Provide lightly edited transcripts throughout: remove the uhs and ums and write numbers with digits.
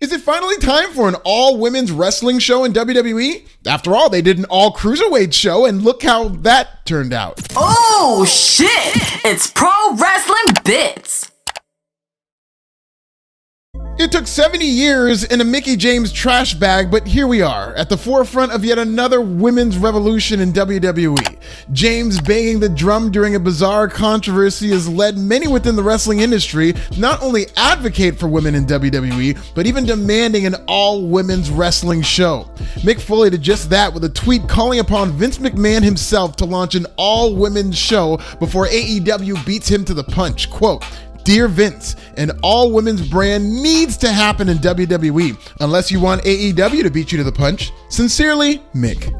Is it finally time for an all-women's wrestling show in WWE? After all, they did an All Cruiserweight show, and look how that turned out. Oh, shit! It's Pro Wrestling Bits! It took 70 years and a Mickie James trash bag, but here we are, at the forefront of yet another women's revolution in WWE. James banging the drum during a bizarre controversy has led many within the wrestling industry to not only advocate for women in WWE, but even demanding an all-women's wrestling show. Mick Foley did just that with a tweet calling upon Vince McMahon himself to launch an all-women's show before AEW beats him to the punch. Quote, "Dear Vince, an all-women's brand needs to happen in WWE, unless you want AEW to beat you to the punch. Sincerely, Mick."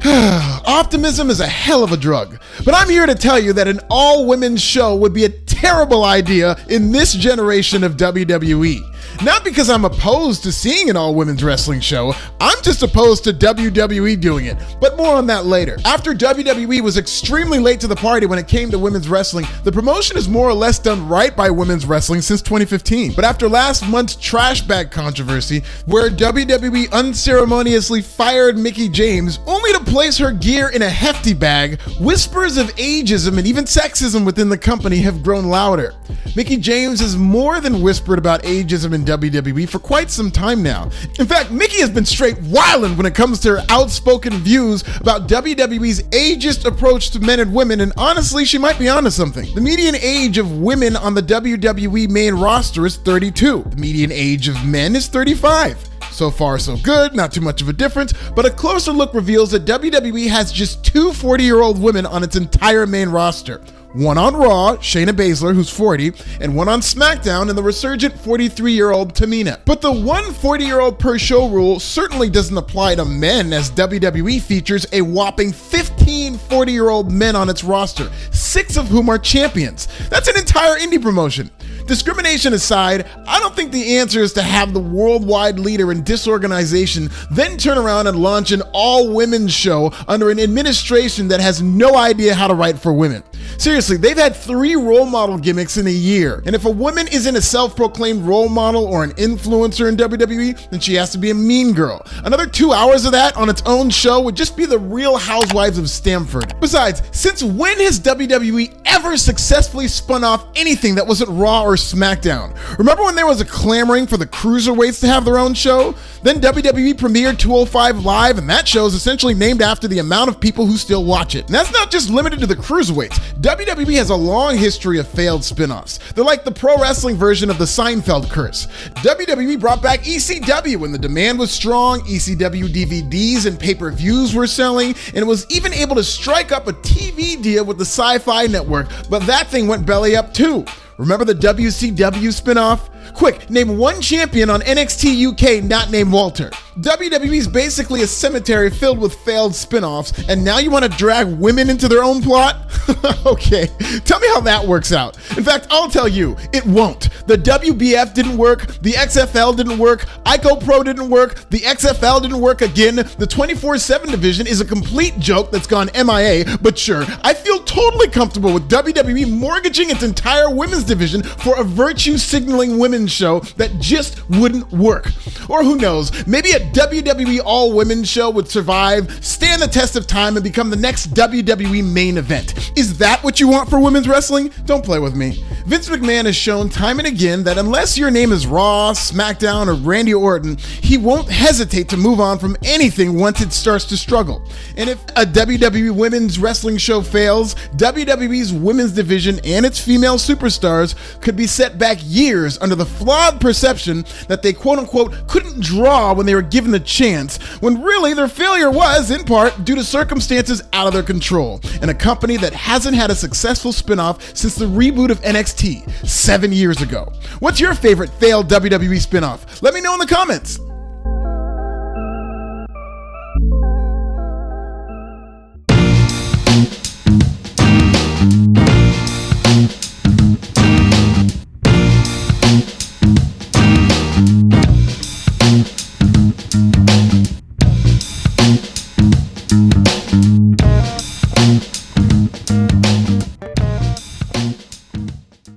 Optimism is a hell of a drug, but I'm here to tell you that an all-women's show would be a terrible idea in this generation of WWE. Not because I'm opposed to seeing an all-women's wrestling show, I'm just opposed to WWE doing it, but more on that later. After WWE was extremely late to the party when it came to women's wrestling, the promotion is more or less done right by women's wrestling since 2015. But after last month's Trashbag controversy, where WWE unceremoniously fired Mickie James only to place her gear in a hefty bag, whispers of ageism and even sexism within the company have grown louder. Mickie James has more than whispered about ageism in WWE for quite some time now. In fact, Mickie has been straight wildin' when it comes to her outspoken views about WWE's ageist approach to men and women, and honestly, she might be onto something. The median age of women on the WWE main roster is 32. The median age of men is 35. So far, so good, not too much of a difference, but a closer look reveals that WWE has just two 40-year-old women on its entire main roster. One on Raw, Shayna Baszler, who's 40, and one on SmackDown, and the resurgent 43-year-old Tamina. But the one 40-year-old per show rule certainly doesn't apply to men, as WWE features a whopping 15 40-year-old men on its roster, 6 of whom are champions. That's an entire indie promotion. Discrimination aside, I don't think the answer is to have the worldwide leader in disorganization then turn around and launch an all-women's show under an administration that has no idea how to write for women. Seriously, they've had 3 role model gimmicks in a year, and if a woman isn't a self-proclaimed role model or an influencer in WWE, then she has to be a mean girl. Another 2 hours of that on its own show would just be the Real Housewives of Stamford. Besides, since when has WWE ever successfully spun off anything that wasn't Raw or SmackDown? Remember when there was a clamoring for the Cruiserweights to have their own show? Then WWE premiered 205 Live, and that show is essentially named after the amount of people who still watch it. And that's not just limited to the Cruiserweights. WWE has a long history of failed spin-offs. They're like the pro wrestling version of the Seinfeld curse. WWE brought back ECW when the demand was strong, ECW DVDs and pay-per-views were selling, and it was even able to strike up a TV deal with the Sci-Fi Network, but that thing went belly up too. Remember the WCW spin-off? Quick, name one champion on NXT UK not named Walter. WWE's basically a cemetery filled with failed spin-offs, and now you want to drag women into their own plot? Okay, tell me how that works out. In fact, I'll tell you, it won't. The WBF didn't work, the XFL didn't work, ICO Pro didn't work, the XFL didn't work again, the 24/7 division is a complete joke that's gone MIA, but sure, I feel totally comfortable with WWE mortgaging its entire women's division for a virtue signaling women's show that just wouldn't work. Or who knows, maybe a WWE all women's show would survive, stand the test of time, and become the next WWE main event. Is that what you want for women's wrestling? Don't play with me. Vince McMahon has shown time and again that unless your name is Raw, SmackDown, or Randy Orton, he won't hesitate to move on from anything once it starts to struggle. And if a WWE women's wrestling show fails, WWE's women's division and its female superstars could be set back years under the flawed perception that they quote-unquote couldn't draw when they were given the chance, when really their failure was, in part, due to circumstances out of their control, and a company that hasn't had a successful spin-off since the reboot of NXT 7 years ago. What's your favorite failed WWE spin-off? Let me know in the comments.